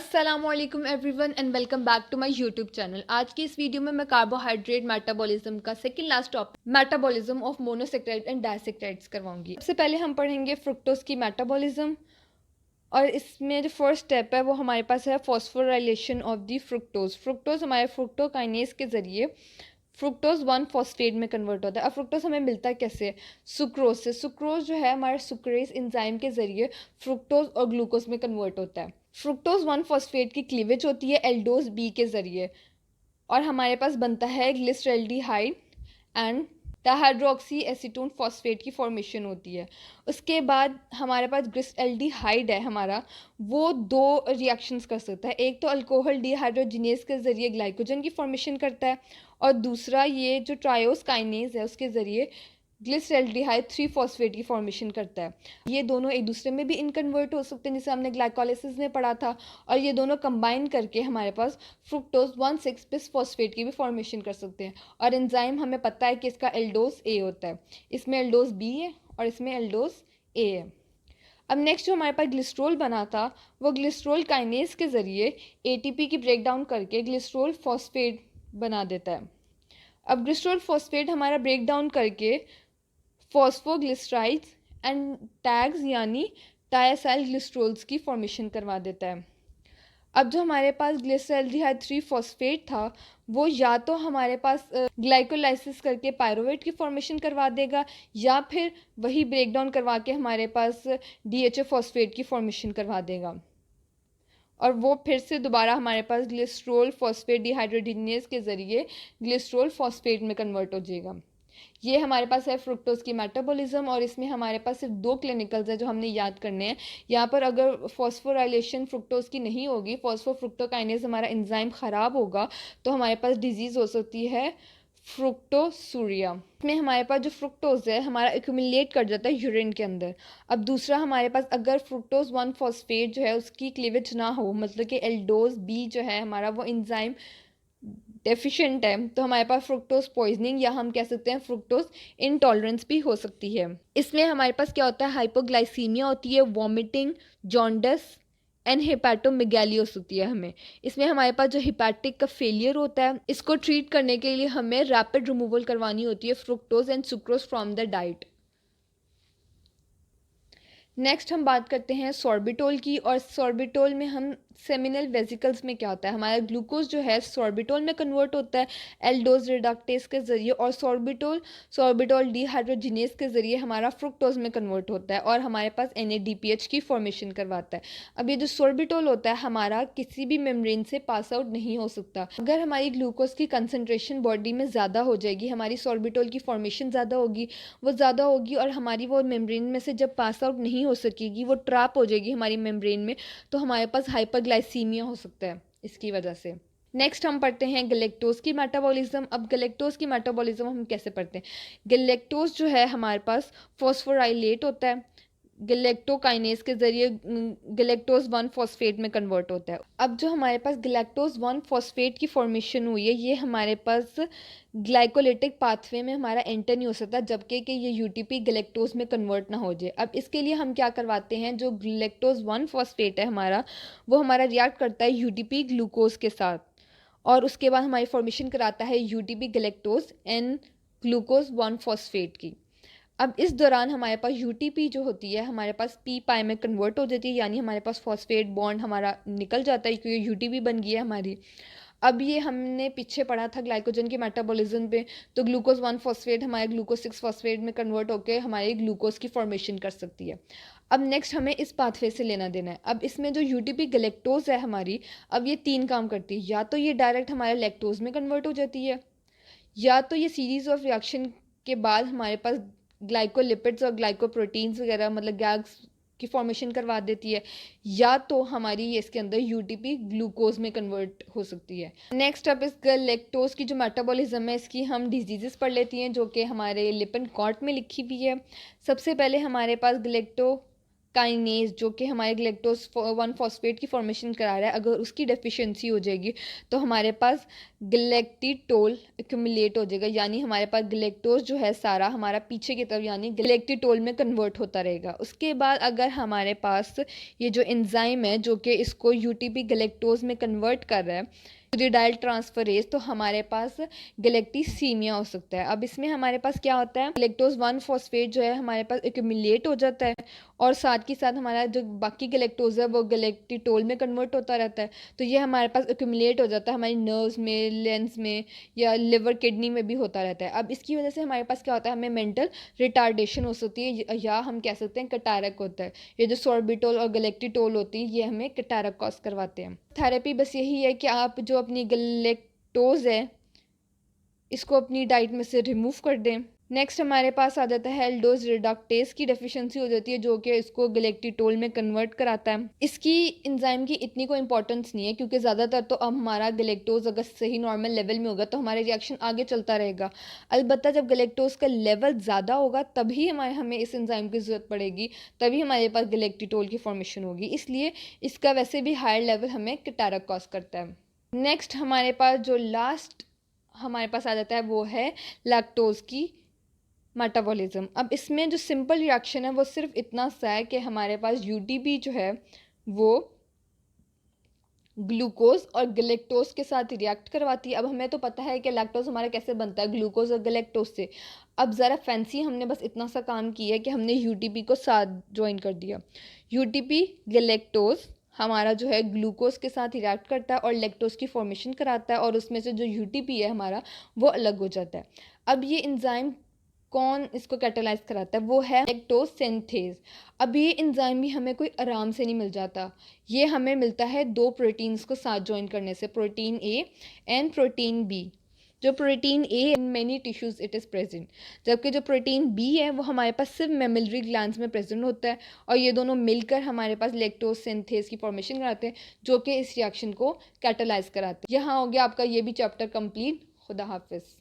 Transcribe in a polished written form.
अस्सलामुअलैकुम everyone and welcome back to my YouTube channel. आज की इस वीडियो में मैं कार्बोहाइड्रेट मेटाबॉलिज्म का second last topic metabolism of monosaccharide and disaccharides करवाऊंगी। सबसे पहले हम पढ़ेंगे फ्रुक्टोज की मेटाबॉलिज्म और इसमें जो फर्स्ट स्टेप है वो हमारे पास है phosphorylation of the fructose. Fructose हमारे फ्रुक्टोकाइनेज के ज़रिए फ्रुक्टोज 1 फॉस्फेट में कन्वर्ट होता है। अब फ्रुक्टोज हमें मिलता है कैसे? सुक्रोज से। सुक्रोज जो है हमारे सुक्रेज एंजाइम के ज़रिए फ्रुक्टोज और ग्लूकोज में कन्वर्ट होता है। फ्रुक्टोज 1 फॉस्फेट की क्लीवेज होती है एल्डोज बी के ज़रिए और हमारे पास बनता है glyceraldehyde and dihydroxy acetone phosphate की फॉर्मेशन होती है। उसके बाद हमारे पास ग्लिसरल्डिहाइड है हमारा, वो दो रिएक्शंस कर सकता है। एक तो अल्कोहल डिहाइड्रोजिनेज के ज़रिए ग्लाइकोजन की फॉर्मेशन करता है और दूसरा ये जो ट्रायोस काइनेज है उसके ज़रिए ग्लिसरल्डिहाइड 3 फॉस्फेट की फॉर्मेशन करता है। ये दोनों एक दूसरे में भी इनकन्वर्ट हो सकते हैं जिसे हमने ग्लाइकोलाइसिस में पढ़ा था, और ये दोनों कंबाइन करके हमारे पास फ्रुक्टोज 1,6 फॉस्फेट की भी फॉर्मेशन कर सकते हैं। और एंजाइम हमें पता है कि इसका एल्डोज ए होता है, इसमें एल्डोज बी है और इसमें एल्डोज ए है। अब नेक्स्ट जो हमारे पास ग्लिसरॉल बना था वो ग्लिसरॉल काइनेज के ज़रिए एटीपी की ब्रेक डाउन करके ग्लिसरॉल फॉस्फेट बना देता है। अब ग्लिसरॉल फॉस्फेट हमारा ब्रेक डाउन करके फॉस्फोग्लिसराइड्स एंड टैग्स यानी डायसाइल ग्लिसरॉल्स की फॉर्मेशन करवा देता है। अब जो हमारे पास ग्लिसरल्डिहाइड 3 फॉस्फेट था वो या तो हमारे पास ग्लाइकोलाइसिस करके पायरुवेट की फॉर्मेशन करवा देगा या फिर वही ब्रेक डाउन करवा के हमारे पास डीएचए फॉस्फेट की फॉर्मेशन करवा देगा और वो फिर से दोबारा हमारे पास ग्लिसरॉल फॉस्फेट डिहाइड्रोजिनेज के ज़रिए ग्लिसरॉल फॉस्फेट में कन्वर्ट हो जाएगा। ये हमारे पास है फ्रुक्टोज की मेटाबॉलिज्म और इसमें हमारे पास सिर्फ 2 क्लिनिकल्स हैं जो हमने याद करने हैं। यहाँ पर अगर फॉस्फोराइलेशन फ्रुक्टोज की नहीं होगी, फॉस्फोफ्रुक्टोकाइनेज हमारा एंजाइम ख़राब होगा, तो हमारे पास डिजीज़ हो सकती है फ्रुक्टोसूरिया। इसमें हमारे पास जो फ्रुक्टोज है हमारा एक्यूमुलेट कर जाता है यूरिन के अंदर। अब दूसरा हमारे पास अगर फ्रुक्टोज 1 फॉस्फेट जो है उसकी क्लीवेज ना हो, मतलब कि एल्डोज बी जो है हमारा वो एंजाइम डेफिशिएंट है, तो हमारे पास फ्रुक्टोज पॉइजनिंग या हम कह सकते हैं फ्रुक्टोज इंटॉलरेंस भी हो सकती है। इसमें हमारे पास क्या होता है? हाइपोग्लाइसीमिया होती है, वॉमिटिंग, जॉन्डस एंड हेपेटोमेगालियोस होती है हमें। इसमें हमारे पास जो हिपैटिक का फेलियर होता है इसको ट्रीट करने के लिए हमें रैपिड रिमूवल करवानी होती है fructose and sucrose from the diet. Next हम बात करते हैं सॉर्बिटोल की, और सॉर्बिटोल में हम सेमिनल वेसिकल्स में क्या होता है हमारा ग्लूकोज जो है सॉर्बिटोल में कन्वर्ट होता है एल्डोज रिडक्टेज के ज़रिए, और सॉर्बिटोल डिहाइड्रोजिनेज के ज़रिए हमारा फ्रुक्टोज में कन्वर्ट होता है और हमारे पास NADPH की फॉर्मेशन करवाता है। अब ये जो सॉर्बिटोल होता है हमारा किसी भी मेम्ब्रेन से पास आउट नहीं हो सकता। अगर हमारी ग्लूकोज की कंसनट्रेशन बॉडी में ज़्यादा हो जाएगी, हमारी सॉर्बिटोल की फॉर्मेशन ज़्यादा होगी, वो ज़्यादा होगी और हमारी वो मेम्ब्रेन में से जब पास आउट नहीं हो सकेगी, वो ट्रैप हो जाएगी हमारी मेम्ब्रेन में, तो हमारे पास हाइपरग्लाइसीमिया हो सकता है इसकी वजह से। नेक्स्ट हम पढ़ते हैं गलेक्टोज की मेटाबॉलिज्म। अब गलेक्टोज की मेटाबॉलिज्म हम कैसे पढ़ते हैं? गलेक्टोज जो है हमारे पास फॉस्फोराइलेट होता है, गलेक्टोकाइनेज के जरिए गलेक्टोज 1 फॉस्फेट में कन्वर्ट होता है। अब जो हमारे पास गलेक्टोज 1 फॉस्फेट की फॉर्मेशन हुई है ये हमारे पास ग्लाइकोलिटिक पाथवे में हमारा एंटर नहीं हो सकता जबकि कि ये यूटीपी गलेक्टोज में कन्वर्ट ना हो जाए। अब इसके लिए हम क्या करवाते हैं, जो गलेक्टोज 1 फॉस्फेट है हमारा वो हमारा रिएक्ट करता है यूटीपी ग्लूकोज के साथ और उसके बाद हमारी फॉर्मेशन कराता है UTP galactose and glucose 1 phosphate की। अब इस दौरान हमारे पास यूटीपी जो होती है हमारे पास पी पाई में कन्वर्ट हो जाती है, यानी हमारे पास फॉस्फेट बॉन्ड हमारा निकल जाता है क्योंकि यूटीपी बन गई है हमारी। अब ये हमने पीछे पढ़ा था ग्लाइकोजन के मेटाबॉलिज्म पे, तो ग्लूकोज 1 फॉस्फेट हमारे ग्लूकोज 6 फॉस्फेट में कन्वर्ट होकर हमारे ग्लूकोज की फॉर्मेशन कर सकती है। अब नेक्स्ट हमें इस पाथवे से लेना देना है। अब इसमें जो यूटीपी गलेक्टोज है हमारी, अब ये 3 काम करती है, या तो ये डायरेक्ट हमारे लैक्टोज में कन्वर्ट हो जाती है, या तो ये सीरीज ऑफ रिएक्शन के बाद हमारे पास ग्लाइकोलिपिड्स और ग्लाइकोप्रोटीन्स वगैरह मतलब गैग्स की फॉर्मेशन करवा देती है, या तो हमारी ये इसके अंदर यूटीपी ग्लूकोज में कन्वर्ट हो सकती है। नेक्स्ट अब इस गलेक्टोज की जो मेटाबॉलिज्म है इसकी हम डिजीजेस पढ़ लेती हैं जो कि हमारे लिपिन कॉट में लिखी हुई है। सबसे पहले हमारे पास काइनेज जो कि हमारे गलेक्टोज 1 फॉस्फेट की फॉर्मेशन करा रहा है, अगर उसकी डेफिशिएंसी हो जाएगी तो हमारे पास गलेक्टिटोल एक्यूमुलेट हो जाएगा, यानी हमारे पास गलेक्टोज जो है सारा हमारा पीछे की तरफ यानी गलेक्टिटोल में कन्वर्ट होता रहेगा। उसके बाद अगर हमारे पास ये जो एंजाइम है जो कि इसको यूटीपी गलेक्टोज में कन्वर्ट कर रहा है, यूरिडाइल ट्रांसफरेज, तो हमारे पास गलेक्टीसीमिया हो सकता है। अब इसमें हमारे पास क्या होता है, गलेक्टोज 1 फॉस्फेट जो है हमारे पास एक्यूमुलेट हो जाता है और साथ के साथ हमारा जो बाकी गलेक्टोज है वो गलेक्टिटोल में कन्वर्ट होता रहता है। तो ये हमारे पास एक्यूमुलेट हो जाता है हमारी नर्व्स में, लेंस में या लिवर किडनी में भी होता रहता है। अब इसकी वजह से हमारे पास क्या होता है, हमें मेंटल रिटार्डेशन हो सकती है या हम कह सकते हैं कटारक होता है। ये जो सॉर्बिटोल और गलेक्टिटोल होती है ये हमें कटारक कॉज करवाते हैं। थेरेपी बस यही है कि आप जो अपनी गलेक्टोज है इसको अपनी डाइट में से रिमूव कर दें। नेक्स्ट हमारे पास आ जाता है एल्डोज रिडक्टेज की डेफिशिएंसी हो जाती है जो कि इसको गलेक्टिटोल में कन्वर्ट कराता है। इसकी एंजाइम की इतनी कोई इंपॉर्टेंस नहीं है क्योंकि ज़्यादातर तो अब हमारा गलेक्टोज अगर सही नॉर्मल लेवल में होगा तो हमारे रिएक्शन आगे चलता रहेगा। अलबत्ता जब गलेक्टोज का लेवल ज़्यादा होगा तभी हमें इस एंजाइम की ज़रूरत पड़ेगी, तभी हमारे पास गलेक्टिटोल की फॉर्मेशन होगी। इसलिए इसका वैसे भी हायर लेवल हमें कटारक कॉज करता है। नेक्स्ट हमारे पास जो लास्ट हमारे पास आ जाता है वो है लैक्टोज की मेटाबॉलिज्म। अब इसमें जो सिंपल रिएक्शन है वो सिर्फ इतना सा है कि हमारे पास यूटीपी जो है वो ग्लूकोज और गलेक्टोज के साथ रिएक्ट करवाती है। अब हमें तो पता है कि लैक्टोज हमारा कैसे बनता है, ग्लूकोज और गलेक्टोज से। अब ज़रा फैंसी हमने बस इतना सा काम किया है कि हमने यूटीपी को साथ ज्वाइन कर दिया। यूटीपी गलेक्टोज हमारा जो है ग्लूकोज के साथ रिएक्ट करता है और लैक्टोज की फॉर्मेशन कराता है और उसमें से जो यूटीपी है हमारा वो अलग हो जाता है। अब ये एंजाइम कौन इसको कैटालाइज कराता है, वो है लैक्टोज सिंथेज। अब ये एंजाइम भी हमें कोई आराम से नहीं मिल जाता, ये हमें मिलता है दो प्रोटीन्स को साथ ज्वाइन करने से, protein A and protein B. जो protein A in many tissues it is present, जबकि जो प्रोटीन बी है वो हमारे पास सिर्फ मेमोरी ग्लैंड्स में प्रेजेंट होता है और ये दोनों मिलकर हमारे पास लैक्टोज सिंथेज की फॉर्मेशन कराते हैं जो कि इस रिएक्शन को कैटालाइज कराते हैं। यहाँ हो गया आपका ये भी चैप्टर कंप्लीट। खुदा हाफिज़।